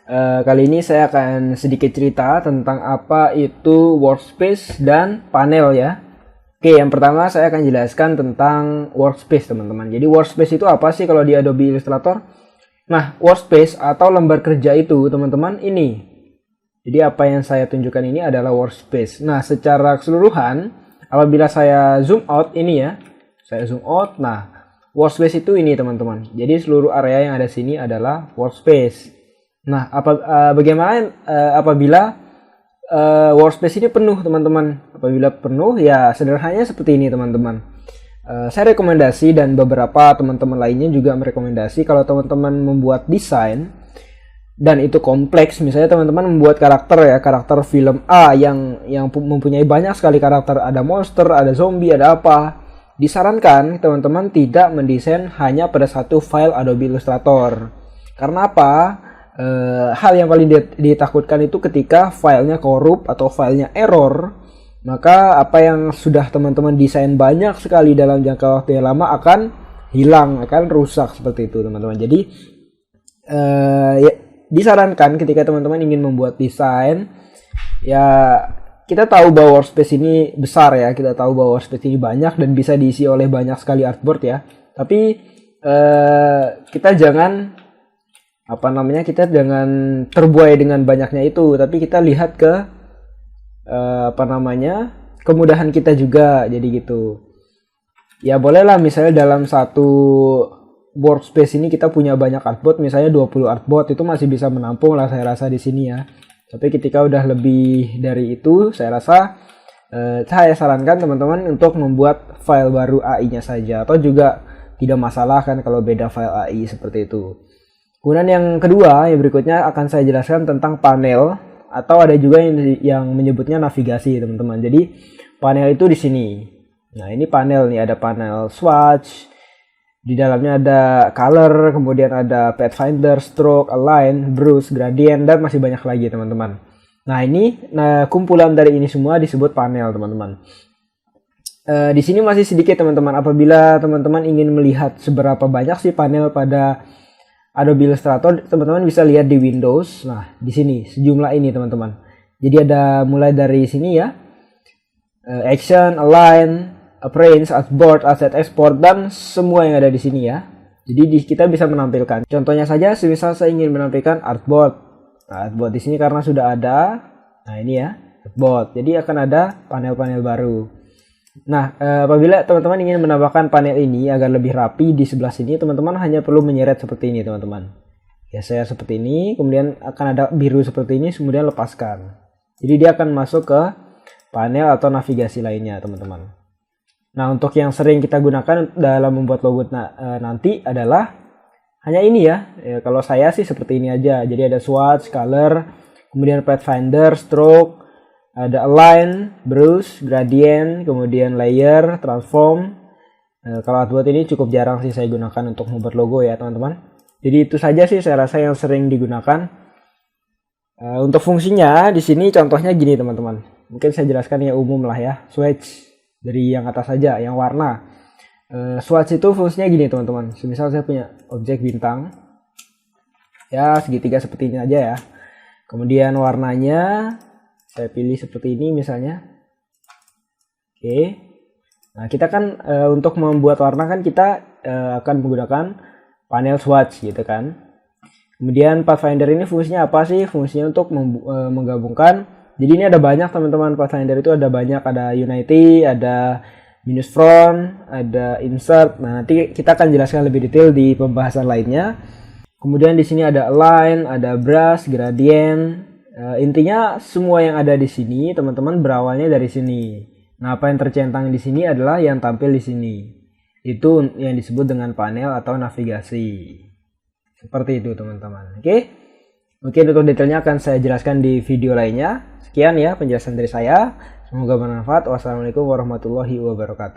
Kali ini saya akan sedikit cerita tentang apa itu workspace dan panel ya. Oke, yang pertama saya akan jelaskan tentang workspace teman-teman. Jadi workspace itu apa sih kalau di Adobe Illustrator? Nah, workspace atau lembar kerja itu teman-teman ini. Jadi apa yang saya tunjukkan ini adalah workspace. Nah, secara keseluruhan apabila saya zoom out ini ya. Saya zoom out. Nah, workspace itu ini teman-teman. Jadi seluruh area yang ada sini adalah workspace. Nah, bagaimana apabila workspace ini penuh teman-teman? Apabila penuh ya sederhananya seperti ini teman-teman. Saya rekomendasi dan beberapa teman-teman lainnya juga merekomendasi kalau teman-teman membuat desain dan itu kompleks, misalnya teman-teman membuat karakter film A yang mempunyai banyak sekali karakter, ada monster, ada zombie, ada apa. Disarankan teman-teman tidak mendesain hanya pada satu file Adobe Illustrator. Karena apa? Hal yang paling ditakutkan itu ketika filenya korup atau filenya error, maka apa yang sudah teman-teman desain banyak sekali dalam jangka waktu yang lama akan hilang, akan rusak seperti itu teman-teman. Jadi ya, disarankan ketika teman-teman ingin membuat desain, ya kita tahu bahwa workspace ini besar ya, kita tahu bahwa workspace ini banyak dan bisa diisi oleh banyak sekali artboard ya. Tapi kita jangan kita jangan terbuai dengan banyaknya itu, tapi kita lihat ke kemudahan kita juga. Jadi gitu ya, bolehlah misalnya dalam satu workspace ini kita punya banyak artboard, misalnya 20 artboard, itu masih bisa menampung lah saya rasa di sini ya. Tapi ketika udah lebih dari itu, saya rasa saya sarankan teman-teman untuk membuat file baru AI-nya saja, atau juga tidak masalah kan kalau beda file AI seperti itu. Kemudian yang kedua, yang berikutnya akan saya jelaskan tentang panel, atau ada juga yang menyebutnya navigasi teman-teman. Jadi panel itu di sini. Nah, ini panel nih, ada panel swatch, di dalamnya ada color, kemudian ada pathfinder, stroke, align, brush, gradient, dan masih banyak lagi teman-teman. Nah, ini kumpulan dari ini semua disebut panel teman-teman. Di sini masih sedikit teman-teman. Apabila teman-teman ingin melihat seberapa banyak sih panel pada Adobe Illustrator, teman-teman bisa lihat di Windows. Nah, di sini sejumlah ini teman-teman. Jadi ada mulai dari sini ya, action, align, arrange, artboard, asset export, dan semua yang ada di sini ya. Jadi kita bisa menampilkan. Contohnya saja, semisal saya ingin menampilkan artboard. Nah, artboard di sini karena sudah ada. Nah, ini ya, artboard. Jadi akan ada panel-panel baru. Nah, apabila teman-teman ingin menambahkan panel ini agar lebih rapi di sebelah sini, teman-teman hanya perlu menyeret seperti ini teman-teman. Ya, saya seperti ini, kemudian akan ada biru seperti ini, kemudian lepaskan. Jadi dia akan masuk ke panel atau navigasi lainnya teman-teman. Nah, untuk yang sering kita gunakan dalam membuat logo nanti adalah hanya ini ya. Kalau saya sih seperti ini aja. Jadi ada swatch, color, kemudian pathfinder, stroke, ada align, brush, gradient, kemudian layer, transform. Kalau artboard ini cukup jarang sih saya gunakan untuk membuat logo ya teman-teman. Jadi itu saja sih saya rasa yang sering digunakan. Untuk fungsinya di sini contohnya gini teman-teman. Mungkin saya jelaskan yang umum lah ya. Swatch dari yang atas saja, yang warna. Swatch itu fungsinya gini teman-teman. Misal saya punya objek bintang, ya segitiga seperti ini aja ya. Kemudian warnanya saya pilih seperti ini misalnya. Oke. Nah, kita kan untuk membuat warna kan kita akan menggunakan panel swatch gitu kan. Kemudian pathfinder ini fungsinya apa sih? Fungsinya untuk menggabungkan. Jadi ini ada banyak teman-teman, pathfinder itu ada banyak, ada unity, ada minus front, ada insert. Nah, nanti kita akan jelaskan lebih detail di pembahasan lainnya. Kemudian di sini ada align, ada brush, gradient. Intinya semua yang ada di sini teman-teman berawalnya dari sini. Nah, apa yang tercentang di sini adalah yang tampil di sini. Itu yang disebut dengan panel atau navigasi. Seperti itu teman-teman. Oke. Mungkin untuk detailnya akan saya jelaskan di video lainnya. Sekian ya penjelasan dari saya. Semoga bermanfaat. Wassalamualaikum warahmatullahi wabarakatuh.